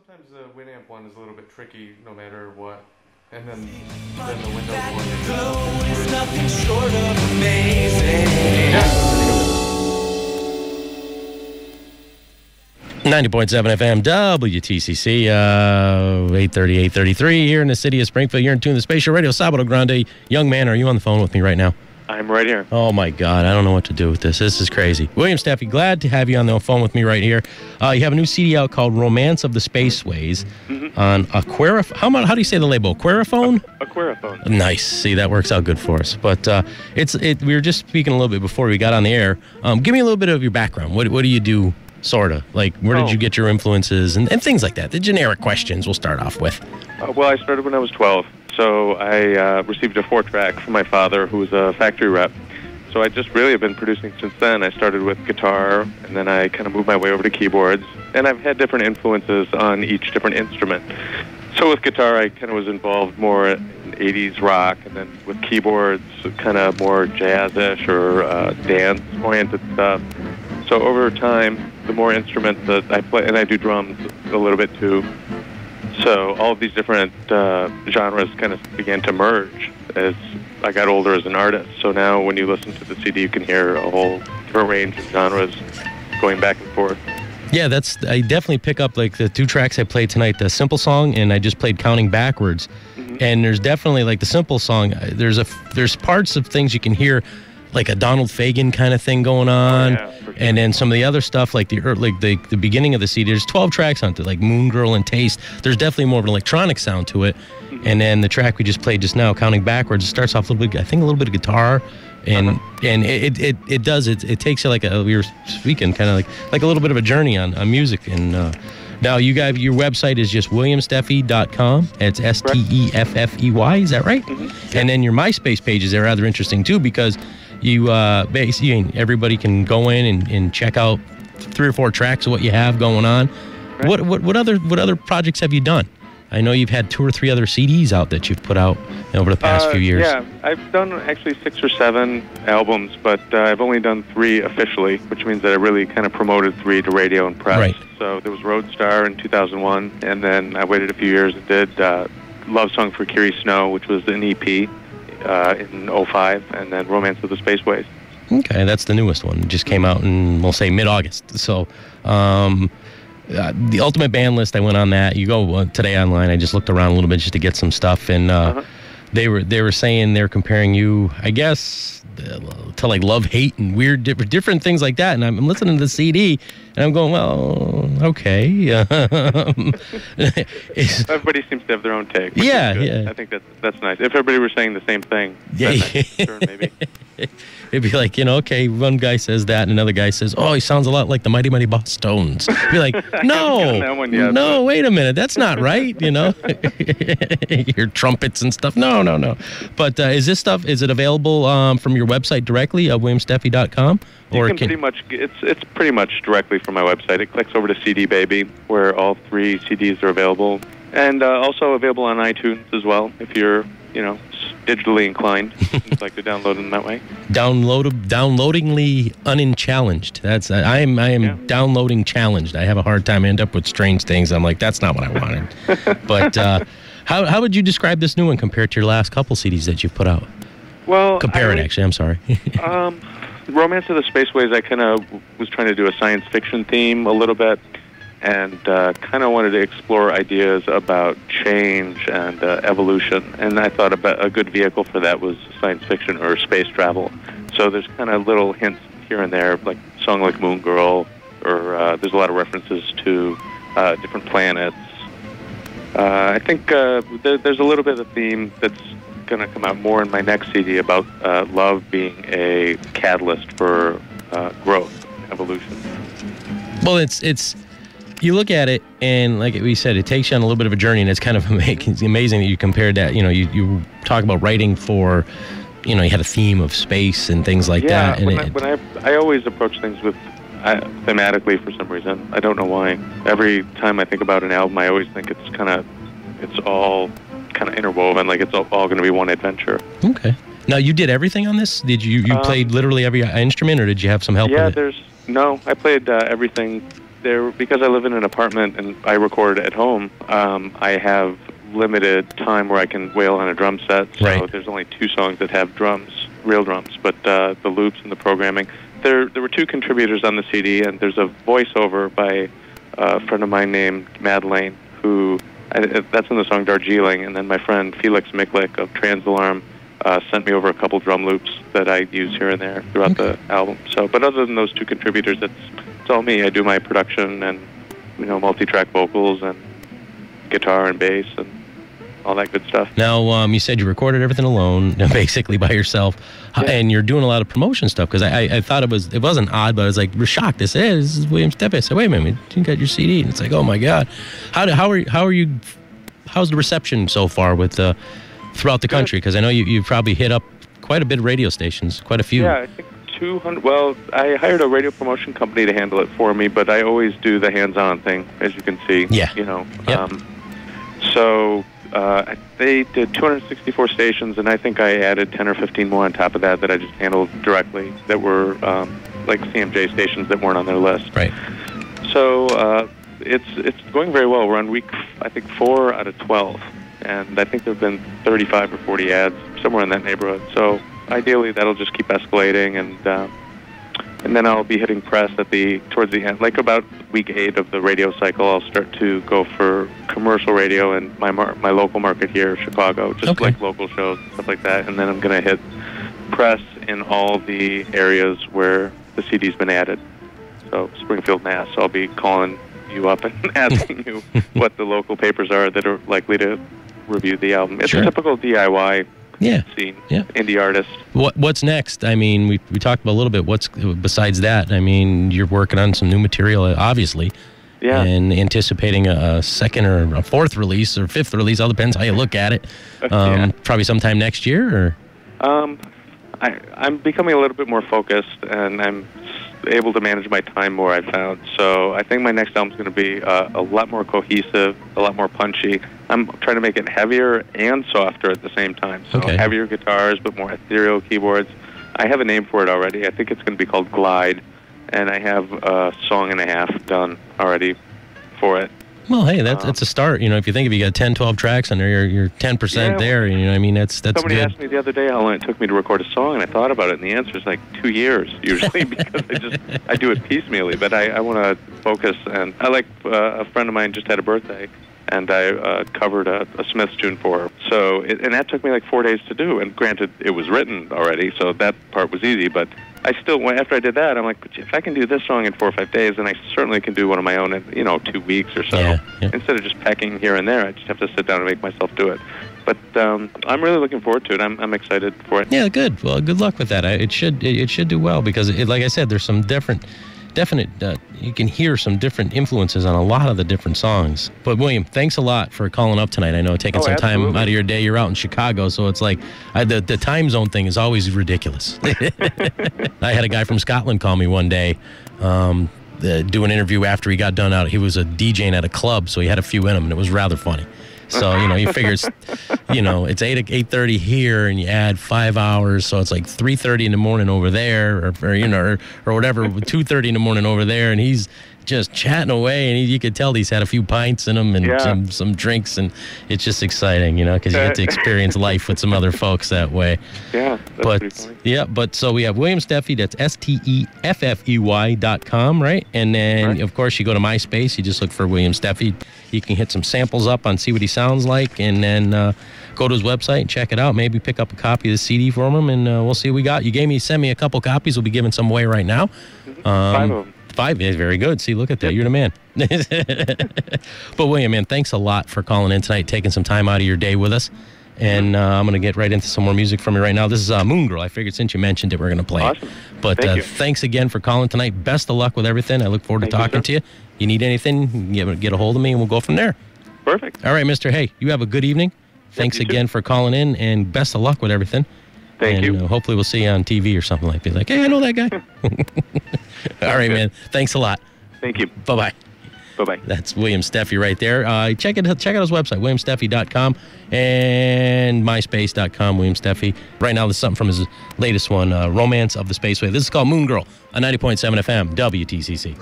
sometimes the Winamp one is a little bit tricky no matter what. And then the Windows one is nothing short of amazing. 90.7 FM, WTCC, 8:33 here in the city of Springfield. You're in tune to the Spatial Radio. Sabado Grande. Young man, are you on the phone with me right now? I'm right here. Oh, my God. I don't know what to do with this. This is crazy. William Steffey, glad to have you on the phone with me right here. You have a new CD out called Romance of the Spaceways on Aquariphone. How do you say the label? Aquariphone? Aquariphone. Nice. See, that works out good for us. But we were just speaking a little bit before we got on the air. Give me a little bit of your background. What do you do, sort of? Like, where did you get your influences and things like that? The generic questions we'll start off with. Well, I started when I was 12. So I received a 4-track from my father, who was a factory rep. So I just really have been producing since then. I started with guitar, and then I kind of moved my way over to keyboards. And I've had different influences on each different instrument. So with guitar, I kind of was involved more in 80s rock, and then with keyboards, kind of more jazz-ish or dance-oriented stuff. So over time, the more instruments that I play, and I do drums a little bit too, so all of these different genres kind of began to merge as I got older as an artist. So now when you listen to the CD, you can hear a whole different range of genres going back and forth. Yeah, I definitely pick up like the 2 tracks I played tonight, the Simple Song, and I just played Counting Backwards. And there's definitely like the Simple Song, there's parts of things you can hear, like a Donald Fagen kind of thing going on. Oh, yeah, for sure. And then some of the other stuff, like the beginning of the CD, there's 12 tracks on it, like Moon Girl and Taste. There's definitely more of an electronic sound to it. And then the track we just played just now, Counting Backwards, it starts off a little bit, I think a little bit of guitar. And it takes you like we were speaking, kind of like a little bit of a journey on music. And now your website is just williamsteffey.com. It's Steffey, is that right? And then your MySpace pages are rather interesting too, because you basically everybody can go in and check out 3 or 4 tracks of what you have going on. Right. What other projects have you done? I know you've had 2 or 3 other CDs out that you've put out over the past few years. Yeah, I've done actually 6 or 7 albums, but I've only done 3 officially, which means that I really kind of promoted 3 to radio and press. Right. So there was Roadstar in 2001, and then I waited a few years and did Love Song for Kiri Snow, which was an EP in 05, and then Romance of the Spaceways. Okay, that's the newest one. It just came out in, we'll say, mid-August. So the Ultimate Band List, I went on that. You go today online. I just looked around a little bit just to get some stuff, and they were saying they're comparing you, I guess, to like Love, Hate, and weird different things like that. And I'm listening to the CD, and I'm going, well, okay. Everybody seems to have their own take. Yeah. I think that's nice. If everybody were saying the same thing, yeah, sure, maybe. It'd be like, okay, one guy says that, and another guy says, oh, he sounds a lot like the Mighty Mighty Boss Stones. Be like, no, wait a minute, that's not right, Your trumpets and stuff. No. But is it available from your website directly, williamsteffey.com? Or it's pretty much directly from my website. It clicks over to CD Baby, where all 3 CDs are available, and also available on iTunes as well, if you're, digitally inclined. I'd like to download them that way. Downloadingly unchallenged. I am downloading challenged. I have a hard time. I end up with strange things. I'm like, that's not what I wanted. But how would you describe this new one compared to your last couple CDs that you've put out? Well, actually. I'm sorry. Romance of the Spaceways, I kind of was trying to do a science fiction theme a little bit, and kind of wanted to explore ideas about change and evolution. And I thought about a good vehicle for that was science fiction or space travel. So there's kind of little hints here and there, like a song like Moon Girl, or there's a lot of references to different planets. I think there's a little bit of a theme that's going to come out more in my next CD about love being a catalyst for growth, evolution. Well, it's you look at it, and like we said, it takes you on a little bit of a journey, and it's kind of amazing that you compared that. You talk about writing for, you had a theme of space and things like that. And I always approach things with thematically for some reason. I don't know why. Every time I think about an album, I always think it's all kind of interwoven, like it's all going to be one adventure. Okay. Now, you did everything on this? Did you played literally every instrument, or did you have some help with it? I played everything because I live in an apartment and I record at home, I have limited time where I can wail on a drum set. So there's only 2 songs that have drums, real drums, but the loops and the programming. There were 2 contributors on the CD, and there's a voiceover by a friend of mine named Madeleine, that's in the song Darjeeling, and then my friend Felix Miklik of Transalarm sent me over a couple drum loops that I use here and there throughout the album. So, but other than those 2 contributors, it's all me. I do my production and multi-track vocals and guitar and bass and all that good stuff. Now, you said you recorded everything alone, basically by yourself, and you're doing a lot of promotion stuff, because I thought it wasn't odd, but I was like, we're shocked. They said, hey, this is William Steffey. I said, wait a minute, you got your how's the reception so far with throughout the country? Because I know you've probably hit up quite a bit of radio stations, quite a few. Yeah, I think 200. Well, I hired a radio promotion company to handle it for me, but I always do the hands-on thing, as you can see. Yeah. So they did 264 stations, and I think I added 10 or 15 more on top of that I just handled directly that were like CMJ stations that weren't on their list. Right. So it's going very well. We're on week, I think, 4 out of 12, and I think there have been 35 or 40 ads, somewhere in that neighborhood. So ideally, that'll just keep escalating, and then I'll be hitting press towards the end, like about week 8 of the radio cycle. I'll start to go for commercial radio in my local market here, Chicago, just like local shows and stuff like that. And then I'm going to hit press in all the areas where the CD's been added. So Springfield, Mass. So I'll be calling you up and asking you what the local papers are that are likely to review the album. It's a typical DIY scene, indie artist. What's next? I mean, we talked about a little bit. What's besides that? I mean, you're working on some new material, obviously, and anticipating a second or a 4th release or 5th release. All depends how you look at it. Probably sometime next year, or I'm becoming a little bit more focused, and I'm able to manage my time more, I found. So I think my next album's going to be a lot more cohesive, a lot more punchy. I'm trying to make it heavier and softer at the same time. So heavier guitars, but more ethereal keyboards. I have a name for it already. I think it's going to be called Glide, and I have a song and a half done already for it. Well, hey, that's a start. If you think if you got 10, 12 tracks and you're 10% there, I mean, that's somebody good. Asked me the other day how long it took me to record a song, and I thought about it, and the answer is like 2 years usually, because I do it piecemeally, but I want to focus. And I like a friend of mine just had a birthday, and I covered a Smiths tune for her. So, and that took me like 4 days to do. And granted, it was written already, so that part was easy. But I still, after I did that, I'm like, if I can do this song in 4 or 5 days, then I certainly can do one of my own in 2 weeks or so. Instead of just pecking here and there, I just have to sit down and make myself do it. But I'm really looking forward to it. I'm excited for it. Yeah, good. Well, good luck with that. It should do well, because like I said, there's some definite you can hear some different influences on a lot of the different songs. But William, thanks a lot for calling up tonight. I know taking some time out of your day. You're out in Chicago, so it's like the time zone thing is always ridiculous. I had a guy from Scotland call me one day, do an interview after he got done out. He was a DJing at a club, so he had a few in him, and it was rather funny. So, you figure it's 8:30 here, and you add 5 hours, so it's like 3:30 in the morning over there, or whatever, 2:30 in the morning over there, and he's just chatting away, and you could tell he's had a few pints in him and some drinks, and it's just exciting, because you get to experience life with some other folks that way. Yeah, that's pretty funny. So we have William Steffey, that's STEFFEY.com, right? And then, of course, you go to MySpace, you just look for William Steffey. You can hit some samples up on see what he sounds like, and then go to his website and check it out. Maybe pick up a copy of the CD from him, and we'll see what we got. Send me a couple copies. We'll be giving some away right now. 5 of them. 5 is very good. See, look at that. You're the man. But William, man, thanks a lot for calling in tonight, taking some time out of your day with us. And I'm going to get right into some more music from you right now. This is Moon Girl. I figured since you mentioned it, we're going to play it. But thanks again for calling tonight. Best of luck with everything. I look forward to talking to you. You need anything, you can get a hold of me, and we'll go from there. Perfect. All right, mister. Hey, you have a good evening. Thanks again for calling in, and best of luck with everything. Thank you. Hopefully we'll see you on TV or something like that. Like, hey, I know that guy. All right, man. Thanks a lot. Thank you. Bye-bye. Bye-bye. That's William Steffey right there. Check out his website, WilliamSteffey.com, and MySpace.com, William Steffey. Right now, there's something from his latest one, Romance of the Spaceways. This is called Moon Girl on 90.7 FM, WTCC.